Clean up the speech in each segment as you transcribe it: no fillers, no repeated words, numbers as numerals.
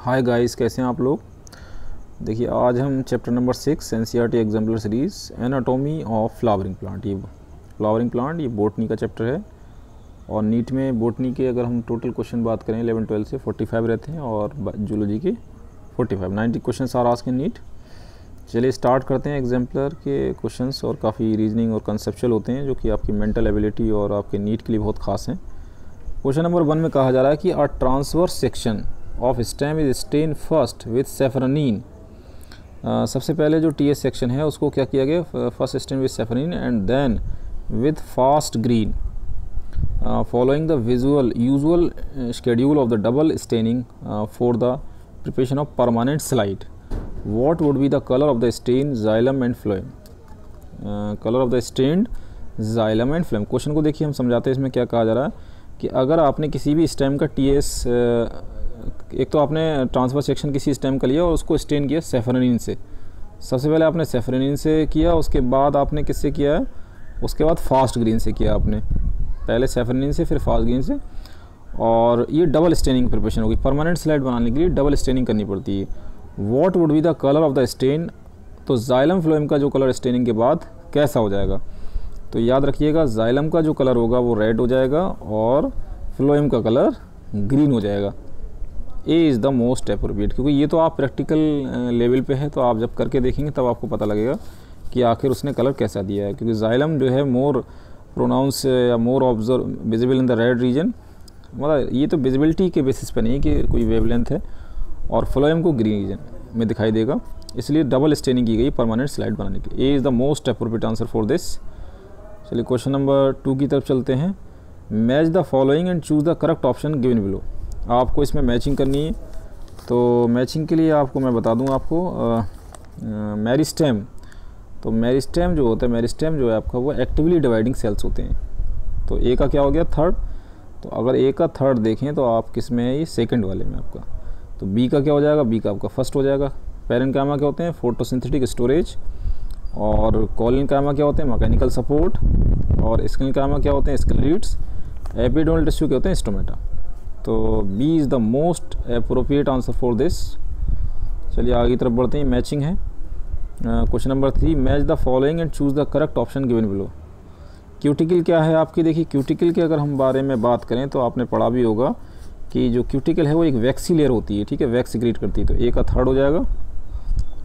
Hi guys, कैसे हैं आप लोग। देखिए आज हम chapter number 6 NCERT exemplar series anatomy of flowering plant, ये फ्लावरिंग प्लांट ये बोटनी का चैप्टर है। और नीट में बोटनी के अगर हम टोटल क्वेश्चन बात करें 11-12 से 45 रहते हैं और जूलॉजी के 90 question are asked in NEET. चलिए स्टार्ट करते हैं एग्जाम्पलर के क्वेश्चंस, और काफ़ी रीजनिंग और कंसेप्चुअल होते हैं जो कि आपकी मेंटल एबिलिटी और आपके नीट के लिए बहुत खास हैं। क्वेश्चन नंबर 1 में कहा जा रहा है कि a transverse section of stem is stain first with safranin. सबसे पहले जो टी एस सेक्शन है उसको क्या किया गया, first stain with safranin and then with fast green following the usual schedule of the double staining for the preparation of permanent slide. What would be the colour of the stain, xylem and phloem. Colour of the stained xylem and phloem. Question को देखिए हम समझाते हैं इसमें क्या कहा जा रहा है कि अगर आपने किसी भी स्टेम का टी एस, एक तो आपने ट्रांसफर सेक्शन किसी स्टेम का लिया और उसको स्टेन किया सेफरनीन से। सबसे पहले आपने सेफरनीन से किया, उसके बाद आपने किससे किया है, उसके बाद फास्ट ग्रीन से किया आपने। पहले सेफरनीन से फिर फास्ट ग्रीन से, और ये डबल स्टेनिंग प्रिपरेशन होगी। परमानेंट स्लाइड बनाने के लिए डबल स्टेनिंग करनी पड़ती है। What would be the colour of the stand, तो जाइलम फ्लोएम का जो कलर स्टेनिंग के बाद कैसा हो जाएगा, तो याद रखिएगा जाइलम का जो कलर होगा वो रेड हो जाएगा और फ्लोएम का कलर ग्रीन हो जाएगा। ए इज़ द मोस्ट अप्रोप्रिएट, क्योंकि ये तो आप प्रैक्टिकल लेवल पे है, तो आप जब करके देखेंगे तब आपको पता लगेगा कि आखिर उसने कलर कैसा दिया है। क्योंकि जाइलम जो है मोर प्रोनाउंस या more observe visible in the red region, मतलब ये तो विजिबिलिटी के बेसिस पे नहीं है कि कोई वेवलेंथ है, और फ्लोएम को ग्रीन रीजन में दिखाई देगा, इसलिए डबल स्टेनिंग की गई परमानेंट स्लाइड बनाने के लिए। ए is the most appropriate answer for this. चलिए क्वेश्चन नंबर 2 की तरफ चलते हैं। Match the following and choose the correct option given below. आपको इसमें मैचिंग करनी है, तो मैचिंग के लिए आपको मैं बता दूं आपको मेरिस्टेम। तो मेरिस्टेम जो होता है, मेरिस्टेम जो है आपका वो एक्टिवली डिवाइडिंग सेल्स होते हैं। तो ए का क्या हो गया, थर्ड। तो अगर ए का थर्ड देखें तो आप किस में है, ये सेकंड वाले में आपका। तो बी का क्या हो जाएगा, बी का आपका फर्स्ट हो जाएगा। पैरेन्काइमा क्या होते हैं, फोटोसिंथेटिक स्टोरेज, और कॉलिनकाइमा क्या होते हैं, मैकेनिकल सपोर्ट, और स्क्लेनकाइमा क्या होते हैं, स्क्लेरिड्स। एपिडर्मल टिश्यू क्या होते हैं, स्टोमेटा। तो B is the most appropriate answer for this. चलिए आगे की तरफ बढ़ते हैं, मैचिंग है। Question number 3, match the following and choose the correct option given below. Cuticle क्या है आपकी, देखिए क्यूटिकल के अगर हम बारे में बात करें तो आपने पढ़ा भी होगा कि जो क्यूटिकल है वो एक वैक्सी लेयर होती है, ठीक है, वैक्स सीक्रेट करती है। तो ए का थर्ड हो जाएगा।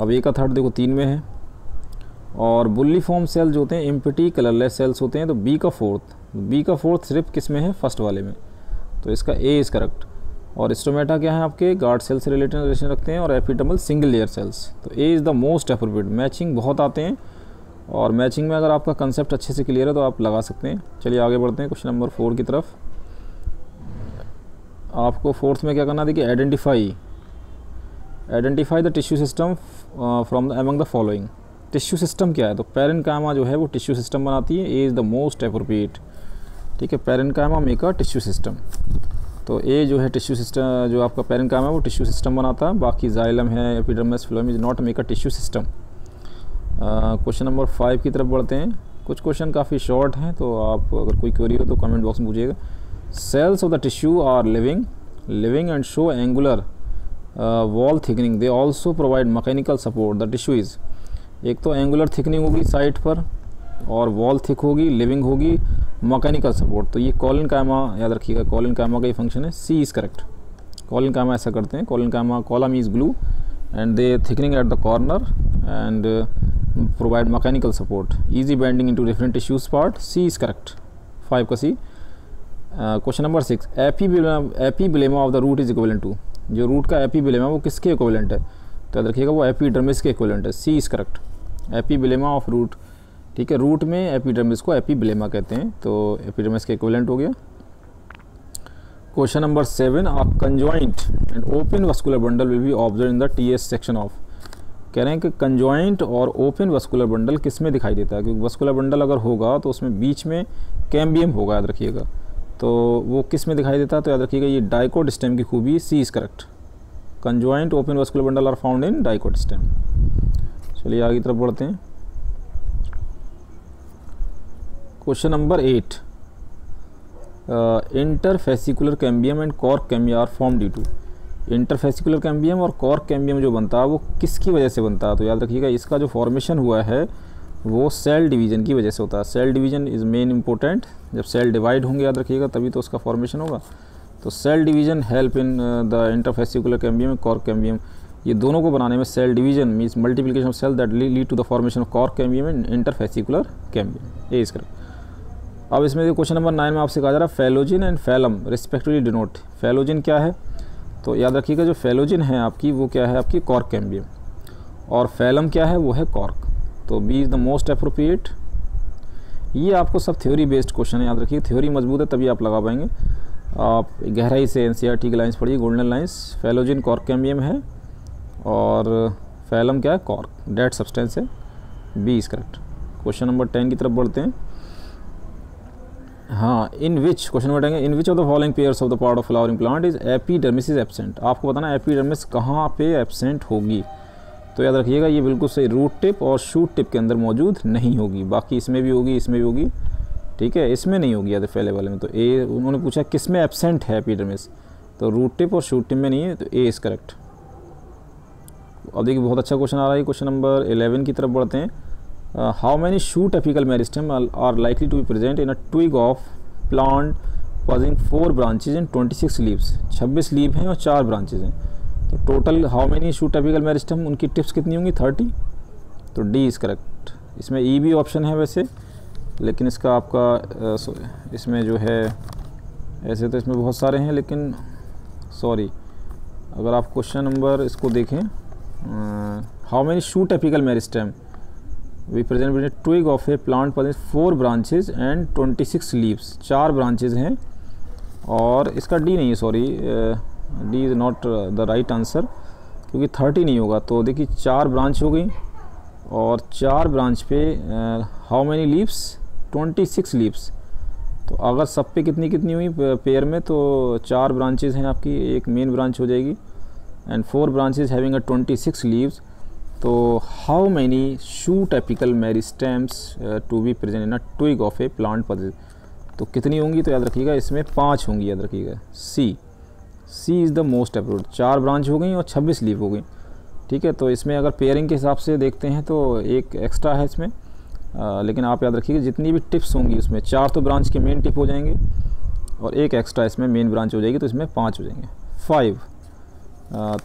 अब ए का थर्ड देखो 3 में है। और बुल्ली फॉर्म सेल जो होते हैं एम्प्टी कलरलेस सेल्स होते हैं। तो बी का फोर्थ, बी का फोर्थ सिर्फ किस में है, फर्स्ट वाले में। तो इसका ए इज़ करेक्ट। और स्टोमेटा क्या है आपके, गार्ड सेल से रिलेशन रखते हैं, और एपिडर्मल सिंगल लेयर सेल्स। तो A is the most appropriate. Matching बहुत आते हैं, और मैचिंग में अगर आपका कंसेप्ट अच्छे से क्लियर है तो आप लगा सकते हैं। चलिए आगे बढ़ते हैं क्वेश्चन नंबर 4 की तरफ। आपको फोर्थ में क्या करना, देखिए identify the tissue system from among the following. Tissue system क्या है, तो पैरेन्काइमा जो है वो टिश्यू सिस्टम बनाती है। A is the most appropriate, ठीक है। Parenchyma make a tissue system. तो ए जो है टिश्यू सिस्टम, जो आपका पैरेन्काइमा है वो टिश्यू सिस्टम बनाता है। बाकी जाइलम है, epidermis, phloem is not make a tissue system. Question number 5 की तरफ बढ़ते हैं। कुछ क्वेश्चन काफ़ी शॉर्ट हैं, तो आप अगर कोई क्वेरी हो तो कमेंट बॉक्स में पूछिएगा। Cells of the tissue are living and show angular wall thickening. They also provide mechanical support. The tissue is, एक तो एंगुलर थिकनिंग होगी साइड पर, और वॉल थिक होगी, लिविंग होगी, मैकेनिकल सपोर्ट। तो ये कॉलिनकाइमा याद रखिएगा, कॉलिनकाइमा का ही फंक्शन है। सी इज़ करेक्ट। कॉलिनकाइमा ऐसा करते हैं, collenchyma column is glue and they thickening at the corner and provide mechanical support, easy bending into different tissues part. C is correct, 5 का C. Question number 6, epiblema of the root is equivalent to. जो root का epiblema वो किसके equivalent है, तो याद रखिएगा वो एपिडर्मिस के इक्विवेलेंट है। सी इज़ करेक्ट। एपीबिलेमा ऑफ रूट, ठीक है, रूट में एपिडर्मिस को एपीबिलेमा कहते हैं, तो एपिडर्मिस के इक्विवेलेंट हो गया। Question number 7, a conjoint and open vascular bundle will be observe in the TS section of. कह रहे हैं कि कंजॉइंट और ओपन वस्कुलर बंडल किस में दिखाई देता है, क्योंकि वस्कुलर बंडल अगर होगा तो उसमें बीच में कैम्बियम होगा, याद रखिएगा। तो वो किस में दिखाई देता है, तो याद रखिएगा ये डाइकोट स्टेम की खूबी। C is correct. Conjoint open vascular bundle are found in dicot stem. चलिए आगे तरफ बढ़ते हैं। Question number 8, interfascicular cambium and cork cambium are form due to. Interfascicular cambium और कॉर्क कैम्बियम जो बनता है वो किसकी वजह से बनता है? तो याद रखिएगा इसका जो फॉर्मेशन हुआ है वो सेल डिवीज़न की वजह से होता है। Cell division is main important, जब सेल डिवाइड होंगे याद रखिएगा तभी तो उसका फॉर्मेशन होगा। तो cell division help in the interfascicular cambium and cork cambium, ये दोनों को बनाने में cell division means multiplication of cell that lead to the formation of cork cambium and interfascicular cambium. ये इसका। अब इसमें क्वेश्चन नंबर 9 में आपसे कहा जा रहा है फेलोजिन एंड फैलम रिस्पेक्टिवली डिनोट। फेलोजिन क्या है? तो याद रखिएगा जो फेलोजिन है आपकी वो क्या है? आपकी कॉर्क कैम्बियम। और फैलम क्या है? वो है कॉर्क। तो B is the most appropriate. ये आपको सब थ्योरी बेस्ड क्वेश्चन है, याद रखिए थ्योरी मजबूत है तभी आप लगा पाएंगे। आप गहराई से एनसीईआरटी की लाइंस पढ़िए, golden lines. Phellogen cork cambium है और फैलम क्या है? कॉर्क, डेड सब्सटेंस है। B is correct. Question number 10 की तरफ बढ़ते हैं। हाँ, in which, question number 10, in which of the following pairs of the part of flowering plant is epidermis is absent. आपको बताना एपिडर्मिस कहाँ पे एब्सेंट होगी। तो याद रखिएगा ये बिल्कुल सही, रूट टिप और शूट टिप के अंदर मौजूद नहीं होगी। बाकी इसमें भी होगी, इसमें भी होगी, ठीक है, इसमें नहीं होगी याद पहले वाले में। तो ए, उन्होंने पूछा किस में एब्सेंट है एपिडर्मिस, तो रूट टिप और शूट टिप में नहीं है, तो ए इज़ करेक्ट। अब देखिए बहुत अच्छा क्वेश्चन आ रहा है। क्वेश्चन नंबर 11 की तरफ बढ़ते हैं। How many shoot apical meristem are likely to be present in a twig of plant possessing 4 branches and 26 leaves. 26 leave हैं और 4 ब्रांचेज हैं, तो total how many shoot apical meristem, उनकी टिप्स कितनी होंगी? 30। तो डी इज़ करेक्ट। इसमें ई भी ऑप्शन है वैसे, लेकिन इसका आपका इसमें जो है ऐसे तो इसमें बहुत सारे हैं, लेकिन सॉरी अगर आप क्वेश्चन नंबर इसको देखें, how many shoot apical meristem we present with twig of a plant पर 4 ब्रांचेज एंड 26 लीव्स। 4 ब्रांचेज हैं और इसका डी नहीं है, sorry D is not the right answer, क्योंकि 30 नहीं होगा। तो देखिए 4 ब्रांच हो गई और 4 ब्रांच पे हाउ मैनी लीव्स? 26 लीव्स। तो अगर सब पे कितनी कितनी हुई पेयर में, तो 4 ब्रांचेज हैं आपकी, एक मेन ब्रांच हो जाएगी and 4 branches having a 26 leaves. तो how many shoot apical meristems to be present in a twig of a plant positive, तो कितनी होंगी? तो याद रखिएगा इसमें 5 होंगी, याद रखिएगा सी इज़ द मोस्ट अप्रोड। 4 ब्रांच हो गई और 26 लीव हो गई, ठीक है। तो इसमें अगर पेयरिंग के हिसाब से देखते हैं तो एक एक्स्ट्रा है इसमें, लेकिन आप याद रखिएगा जितनी भी टिप्स होंगी उसमें 4 तो ब्रांच के मेन टिप हो जाएंगे और एक एक्स्ट्रा इसमें मेन ब्रांच हो जाएगी, तो इसमें 5 हो जाएंगे। 5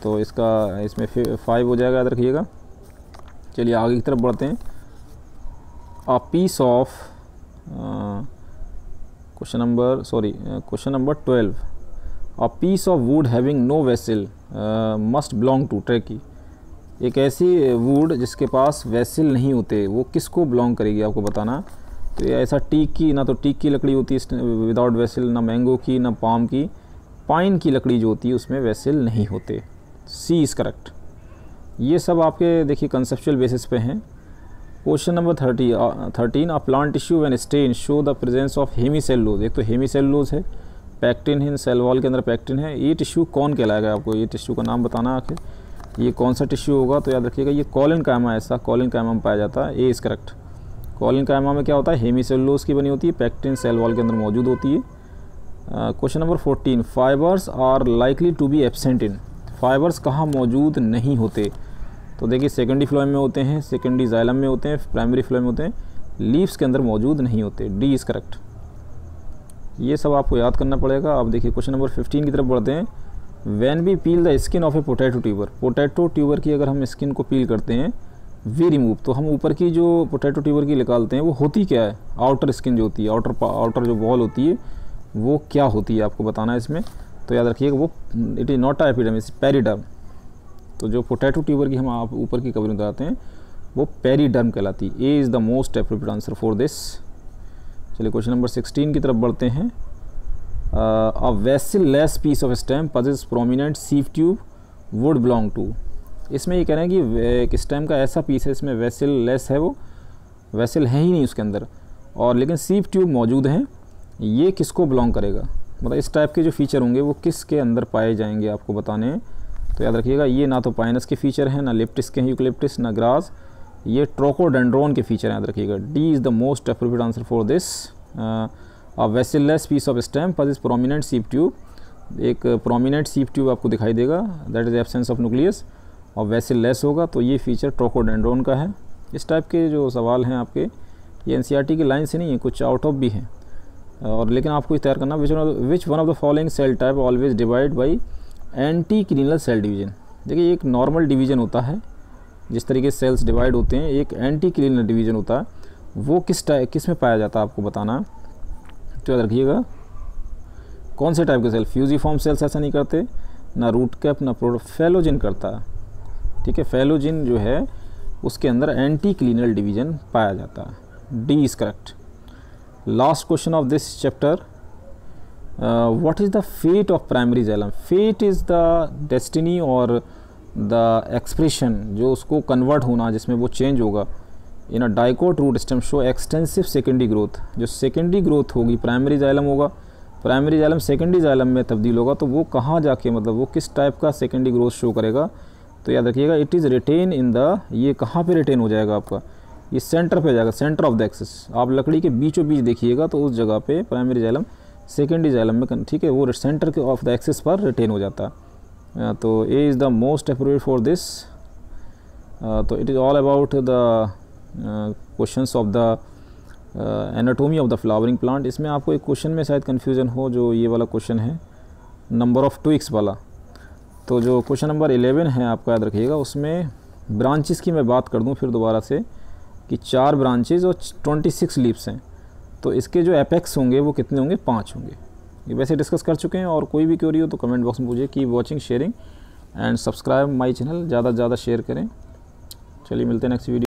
तो इसका इसमें 5 हो जाएगा, याद रखिएगा। चलिए आगे की तरफ बढ़ते हैं। A piece of question number 12, a piece of wood having no vessel must belong to tracheid. एक ऐसी वुड जिसके पास वेसल नहीं होते वो किसको बिलोंग करेगी, आपको बताना। तो ये ऐसा टीक की, ना तो टीक की लकड़ी होती है विदाउट वेसल, ना मैंगो की, ना पाम की, पाइन की लकड़ी जो होती है उसमें वेसल नहीं होते। C is correct. ये सब आपके देखिए कंसेप्चुअल बेसिस पे हैं। Question number 13, a plant tissue and stain show the presence of hemicellulose. एक तो हेमीसेलुलोज है, पैक्टिन है, सेल वॉल के अंदर पैक्टिन है। ये टिश्यू कौन कहलाएगा? आपको ये टिश्यू का नाम बताना आखिर ये कौन सा टिश्यू होगा। तो याद रखिएगा ये कॉलिनकाइमा, ऐसा कॉलिनकाइमा में पाया जाता है। A is correct. कॉलिनकाइमा में क्या होता है? हेमीसेलुलोज की बनी होती है, पैक्टिन सेल वॉल के अंदर मौजूद होती है। Question number 14, fibres are likely to be absent in. Fibres कहाँ मौजूद नहीं होते? तो देखिए सेकेंडरी फ्लोएम में होते हैं, सेकेंडरी जाइलम में होते हैं, प्राइमरी फ्लोएम में होते हैं, लीव्स के अंदर मौजूद नहीं होते। D is correct. ये सब आपको याद करना पड़ेगा। अब देखिए क्वेश्चन नंबर 15 की तरफ बढ़ते हैं। When we peel the skin of a potato tuber, potato tuber की अगर हम स्किन को पील करते हैं, वी रिमूव, तो हम ऊपर की जो पोटैटो ट्यूबर की निकालते हैं वो होती क्या है? आउटर स्किन जो होती है, आउटर जो वॉल होती है वो क्या होती है, आपको बताना है इसमें। तो याद रखिएगा वो it is not a epidermis, periderm. तो जो पोटैटो ट्यूबर की हम आप ऊपर की कवरिंग कराते हैं वो पेरिडर्म कहलाती है। A is the most appropriate answer for this. चलिए क्वेश्चन नंबर 16 की तरफ बढ़ते हैं। A vessel less piece of stem possess prominent sieve tube would belong to. इसमें ये कह रहे हैं कि एक स्टेम का ऐसा पीस है इसमें वेसल लेस है, वो वेसल है ही नहीं उसके अंदर, और लेकिन सीव ट्यूब मौजूद हैं। ये किसको बिलोंग करेगा? मतलब इस टाइप के जो फीचर होंगे वो किसके अंदर पाए जाएंगे, आपको बताने हैं। तो याद रखिएगा ये ना तो पाइनस के फीचर हैं, ना लिप्टिस के हैं, यूकलिप्टिस, ना ग्रास, ये ट्रोकोडेंड्रोन के फीचर हैं, याद रखिएगा। D is the most appropriate answer for this. A vesselless piece of stem possess prominent sieve tube. एक प्रोमिनेंट सीप ट्यूब आपको दिखाई देगा, that is absence of nucleus, और वैसे लेस होगा तो ये फीचर ट्रोकोडेंड्रोन का है। इस टाइप के जो सवाल हैं आपके, ये एनसीईआरटी की लाइन से नहीं है, कुछ आउट ऑफ भी हैं, और लेकिन आपको तैयार करना which one of the following cell type always divide by anticlinal cell division. देखिए एक नॉर्मल डिवीजन होता है, जिस तरीके से सेल्स डिवाइड होते हैं, एक एंटी क्लीनल डिवीजन होता है, वो किस में पाया जाता है आपको बताना है। तो याद रखिएगा कौन से टाइप के सेल, फ्यूजिफॉर्म सेल्स ऐसा नहीं करते, ना रूट कैप ना फेलोजिन करता है, ठीक है। फेलोजिन जो है उसके अंदर एंटी क्लीनल डिवीजन पाया जाता है। D is correct. Last question of this chapter, what is the fate of primary xylem. Fate is the destiny और द एक्सप्रेशन जो उसको कन्वर्ट होना, जिसमें वो चेंज होगा in a dicot root stem show extensive secondary growth. जो secondary growth होगी, primary xylem होगा, प्राइमरी जाइलम सेकेंडरी जाइलम में तब्दील होगा, तो वो कहाँ जाके, मतलब वो किस टाइप का सेकेंडरी ग्रोथ शो करेगा। तो याद रखिएगा it is written in the, ये कहाँ पे रिटेन हो जाएगा आपका, ये सेंटर पे जाएगा, सेंटर ऑफ द एक्सिस। आप लकड़ी के बीचों बीच देखिएगा तो उस जगह पे प्राइमरी जाइलम सेकेंडरी जाइलम में, ठीक है, वो सेंटर के ऑफ द एक्सिस पर रिटेन हो जाता है। तो A is the most appropriate for this. तो it is all about the questions of the anatomy of the flowering plant. इसमें आपको एक क्वेश्चन में शायद कन्फ्यूज़न हो, जो ये वाला क्वेश्चन है नंबर ऑफ ट्विग्स वाला। तो जो क्वेश्चन नंबर 11 है आपका याद रखिएगा, उसमें ब्रांचेस की मैं बात कर दूं फिर दोबारा से कि 4 ब्रांचेस और 26 लीव्स हैं, तो इसके जो एपेक्स होंगे वो कितने होंगे, 5 होंगे। ये वैसे डिस्कस कर चुके हैं, और कोई भी क्वेरी हो तो कमेंट बॉक्स में पूछिए। Keep watching, sharing and subscribe my channel, ज़्यादा से ज़्यादा शेयर करें। चलिए मिलते हैं नेक्स्ट वीडियो।